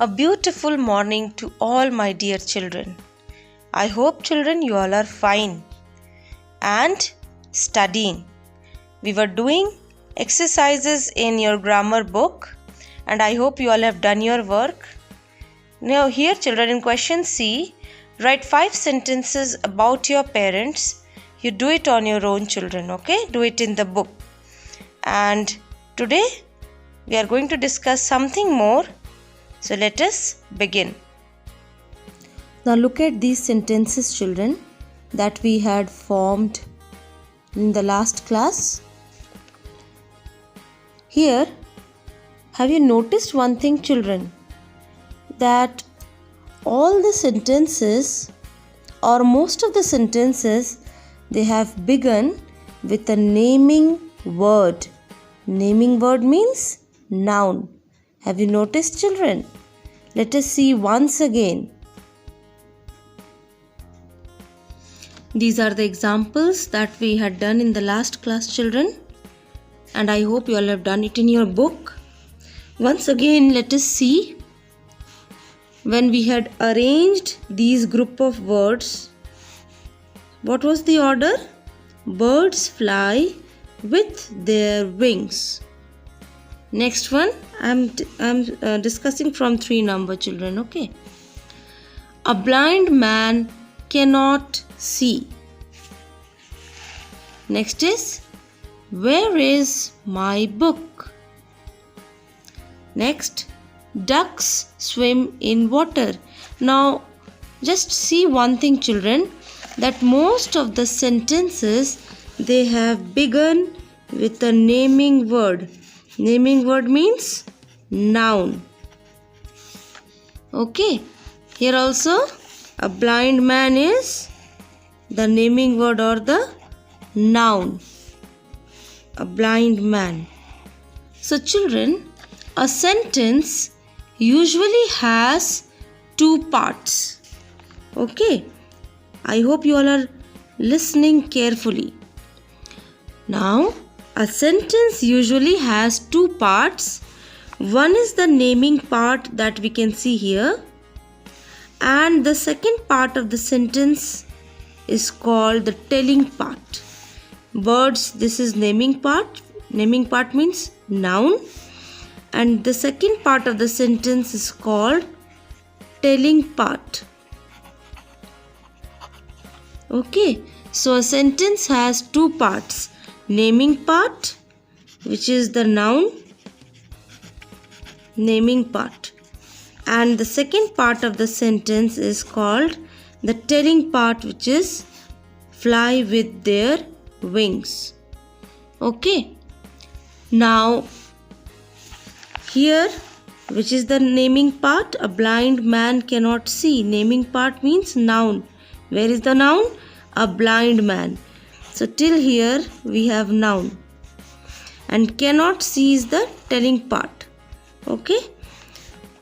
A beautiful morning to all my dear children. I hope children you all are fine and studying. We were doing exercises in your grammar book and I hope you all have done your work. Now here children, in question C, write 5 sentences about your parents. You do it on your own children, okay? Do it in the book. And today we are going to discuss something more. So let us begin. Now look at these sentences children that we had formed in the last class. Here, have you noticed one thing children? That all the sentences or most of the sentences, they have begun with a naming word. Naming word means noun. Have you noticed children? Let us see once again. These are the examples that we had done in the last class children, and I hope you all have done it in your book. Once again let us see. When we had arranged these group of words, what was the order? Birds fly with their wings. Next one, I'm discussing from 3 number children, okay? A blind man cannot see. Next is, where is my book? Next, ducks swim in water. Now, just see one thing children, that most of the sentences, they have begun with a naming word. Naming word means noun. Okay. Here also a blind man is the naming word or the noun. A blind man. So children, a sentence usually has 2 parts. Okay. I hope you all are listening carefully. Now, a sentence usually has 2 parts. One is the naming part that we can see here, and the second part of the sentence is called the telling part. Birds, this is naming part. Naming part means noun, and the second part of the sentence is called telling part. Okay, so a sentence has 2 parts. Naming part, which is the noun, naming part, and the second part of the sentence is called the telling part, which is fly with their wings. Okay, now here, which is the naming part, a blind man cannot see. Naming part means noun. Where is the noun? A blind man. So till here we have noun, and cannot see is the telling part. Okay,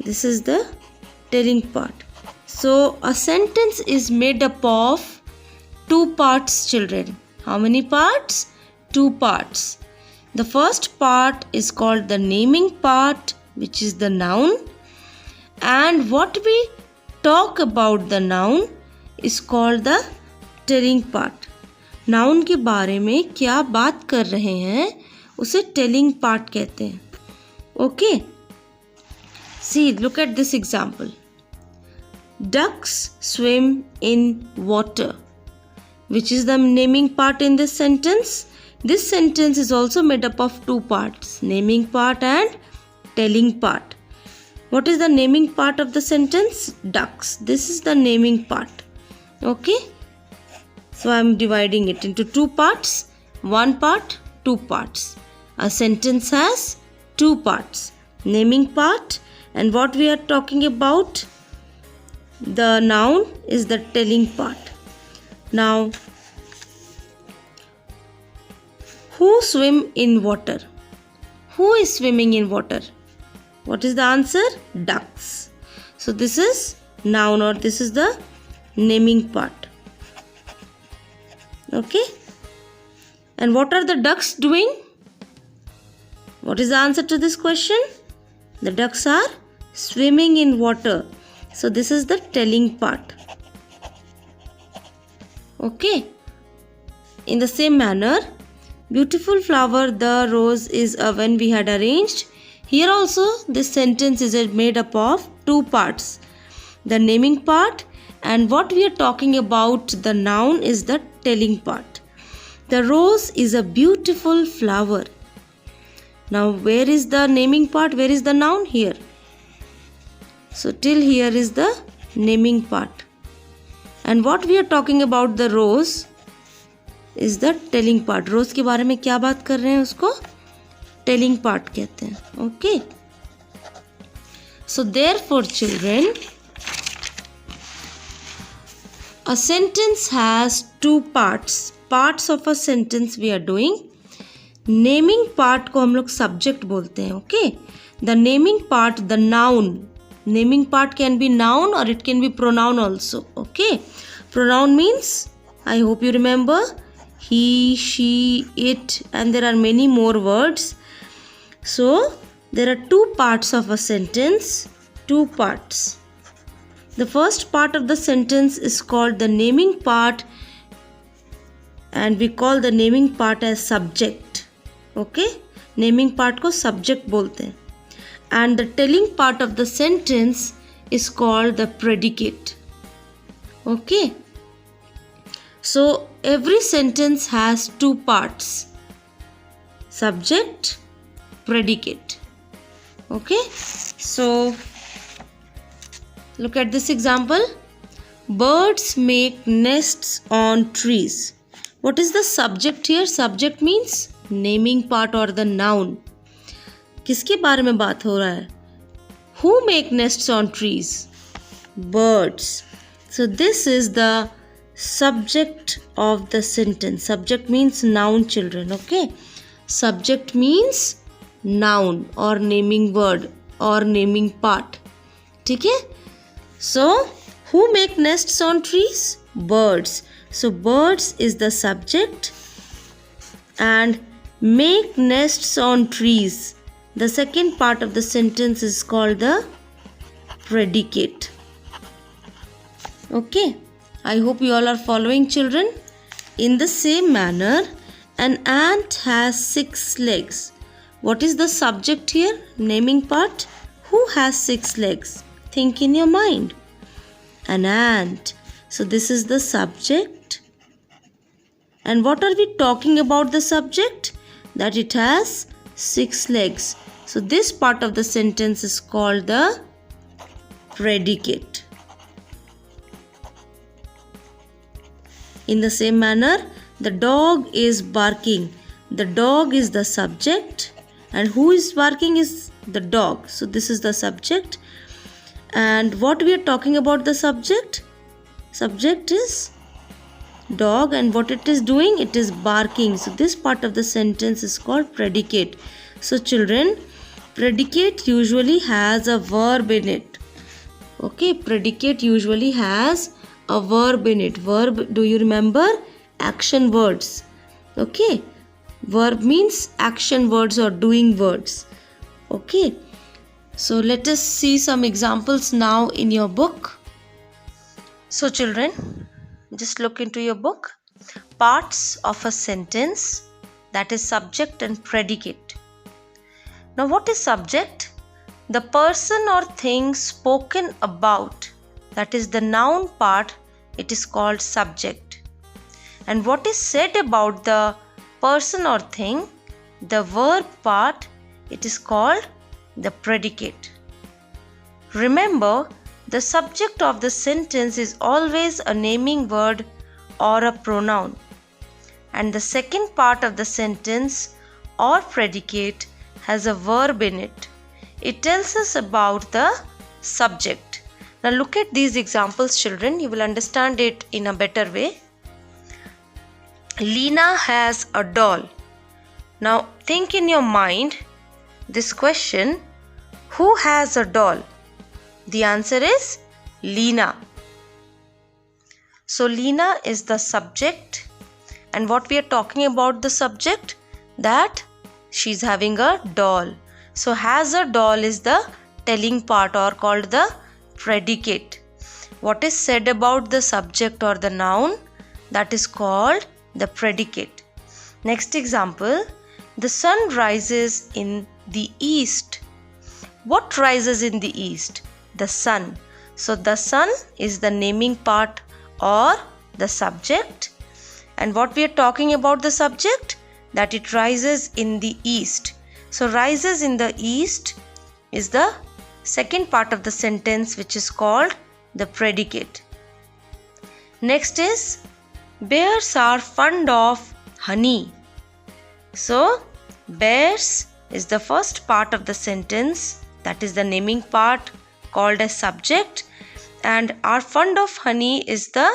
this is the telling part. So a sentence is made up of 2 parts children. How many parts? 2 parts. The first part is called the naming part, which is the noun, and what we talk about the noun is called the telling part. Noun के बारे में क्या बात कर रहे हैं उसे telling part कहते हैं. Okay, see look at this example. Ducks swim in water, which is the naming part in this sentence. This sentence is also made up of 2 parts, naming part and telling part. What is the naming part of the sentence? Ducks. This is the naming part. Okay. So I am dividing it into 2 parts. 1 part, 2 parts. A sentence has 2 parts. Naming part, and what we are talking about, the noun, is the telling part. Now, who swim in water? Who is swimming in water? What is the answer? Ducks. So this is noun, or this is the naming part. Okay. And what are the ducks doing? What is the answer to this question? The ducks are swimming in water. So this is the telling part. Okay. In the same manner, beautiful flower, the rose is a when we had arranged. Here also this sentence is made up of two parts. The naming part, and what we are talking about, the noun, is the telling part. The rose is a beautiful flower. Now where is the naming part? Where is the noun? Here. So till here is the naming part. And what we are talking about, the rose, is the telling part. Rose के बारे में क्या बात कर रहे हैं, उसको telling part कहते हैं. Okay. So therefore children, a sentence has two parts. Parts of a sentence we are doing. Naming part को हम लोग subject बोलते हैं. Okay. The naming part, the noun. Naming part can be noun or it can be pronoun also. Okay. Pronoun means, I hope you remember, he, she, it, and there are many more words. So there are two parts of a sentence. Two parts. The first part of the sentence is called the naming part, and we call the naming part as subject. Okay. Naming part को subject बोलते हैं. And the telling part of the sentence is called the predicate. Okay. So every sentence has two parts. Subject, predicate. Okay. So look at this example. Birds make nests on trees. What is the subject here? Subject means naming part or the noun. किसके बारे में बात हो रहा है? Who make nests on trees? Birds. So this is the subject of the sentence. Subject means noun, children. Okay. Subject means noun or naming word or naming part. ठीक है? So who make nests on trees? Birds. So birds is the subject, and make nests on trees, the second part of the sentence, is called the predicate. Okay. I hope you all are following, children. In the same manner, an ant has 6 legs. What is the subject here? Naming part. Who has 6 legs? Think in your mind. An ant. So this is the subject. And what are we talking about the subject? That it has 6 legs. So this part of the sentence is called the predicate. In the same manner, the dog is barking. The dog is the subject, and who is barking is the dog. So this is the subject. And what we are talking about, the subject? Subject is dog, and what it is doing? It is barking. So this part of the sentence is called predicate. So children, predicate usually has a verb in it. Okay, predicate usually has a verb in it. Verb, do you remember? Action words. Okay. Verb means action words or doing words. Okay. So let us see some examples now in your book. So children, just look into your book. Parts of a sentence, that is subject and predicate. Now what is subject? The person or thing spoken about, that is the noun part, it is called subject. And what is said about the person or thing, the verb part, it is called the predicate. Remember, the subject of the sentence is always a naming word or a pronoun. And the second part of the sentence or predicate has a verb in it. It tells us about the subject. Now look at these examples, children. You will understand it in a better way. Lina has a doll. Now think in your mind this question, who has a doll? The answer is Lina. So Lina is the subject, and what we are talking about the subject, that she's having a doll. So has a doll is the telling part or called the predicate. What is said about the subject or the noun, that is called the predicate. Next example, the sun rises in the east. What rises in the east? The sun. So the sun is the naming part or the subject. And what we are talking about the subject? That it rises in the east. So rises in the east is the second part of the sentence, which is called the predicate. Next is, bears are fond of honey. So bears is the first part of the sentence, that is the naming part called as subject, and are fond of honey is the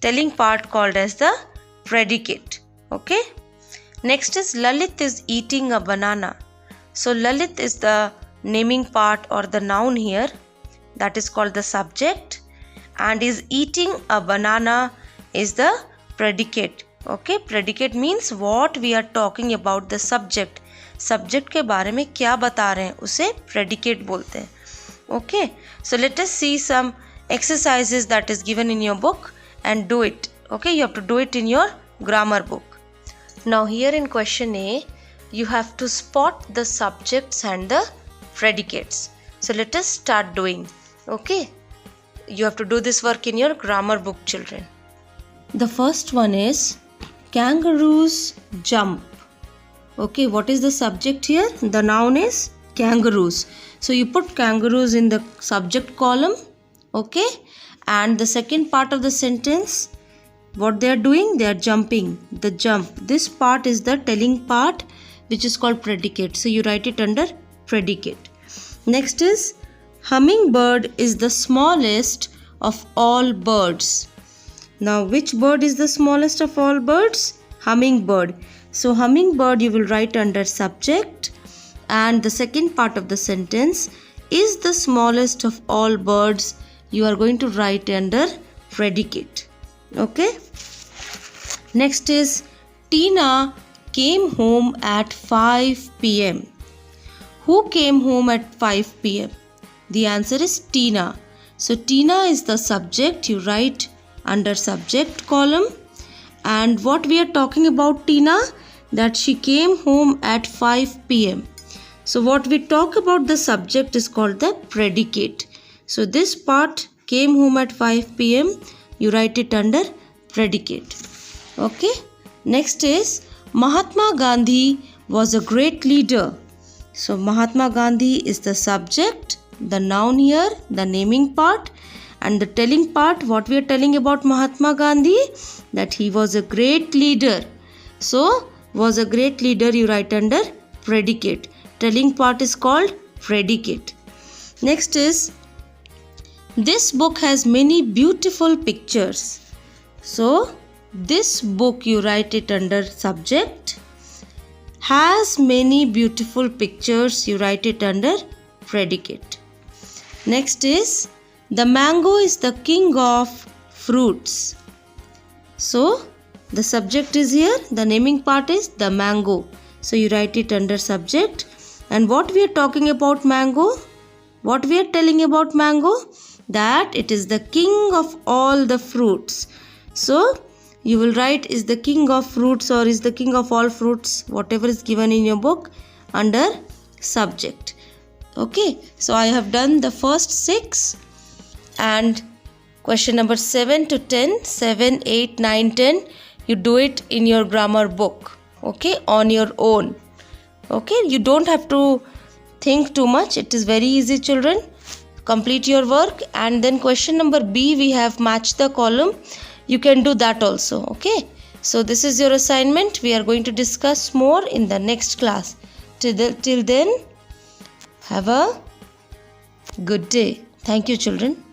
telling part called as the predicate. Okay. Next is, Lalit is eating a banana. So Lalit is the naming part or the noun here, that is called the subject, and is eating a banana is the predicate. Okay, predicate means what we are talking about the subject. Subject के बारे में क्या बता रहे हैं उसे predicate बोलते हैं. Okay, so let us see some exercises that is given in your book and do it. Okay, you have to do it in your grammar book. Now here in question A, you have to spot the subjects and the predicates. So let us start doing. Okay, you have to do this work in your grammar book, children. The first one is kangaroos jump. Okay, what is the subject here? The noun is kangaroos. So you put kangaroos in the subject column. Okay, and the second part of the sentence, what they are doing? They are jumping. The jump. This part is the telling part, which is called predicate. So you write it under predicate. Next is, hummingbird is the smallest of all birds. Now which bird is the smallest of all birds? Hummingbird. So hummingbird you will write under subject, and the second part of the sentence is the smallest of all birds, you are going to write under predicate. Okay. Next is, Tina came home at 5 p.m. Who came home at 5 p.m.? The answer is Tina. So Tina is the subject, you write under subject column. And what we are talking about Tina, that she came home at 5 p.m. So what we talk about the subject is called the predicate. So this part, came home at 5 p.m., you write it under predicate. Okay. Next is, Mahatma Gandhi was a great leader. So Mahatma Gandhi is the subject, the noun here, the naming part, and the telling part. What we are telling about Mahatma Gandhi, that he was a great leader. So was a great leader you write under predicate. Telling part is called predicate. Next is, this book has many beautiful pictures. So this book you write it under subject. Has many beautiful pictures, you write it under predicate. Next is, the mango is the king of fruits. So the subject is here, the naming part is the mango. So you write it under subject. And what we are talking about mango? What we are telling about mango? That it is the king of all the fruits. So you will write is the king of fruits or is the king of all fruits, whatever is given in your book, under subject. Okay, so I have done the first 6 and question number 7 to 10, 7, 8, 9, 10, you do it in your grammar book. Okay, on your own. Okay, you don't have to think too much. It is very easy, children. Complete your work, and then question number B, we have matched the column. You can do that also. Okay, so this is your assignment. We are going to discuss more in the next class. Till then, have a good day. Thank you, children.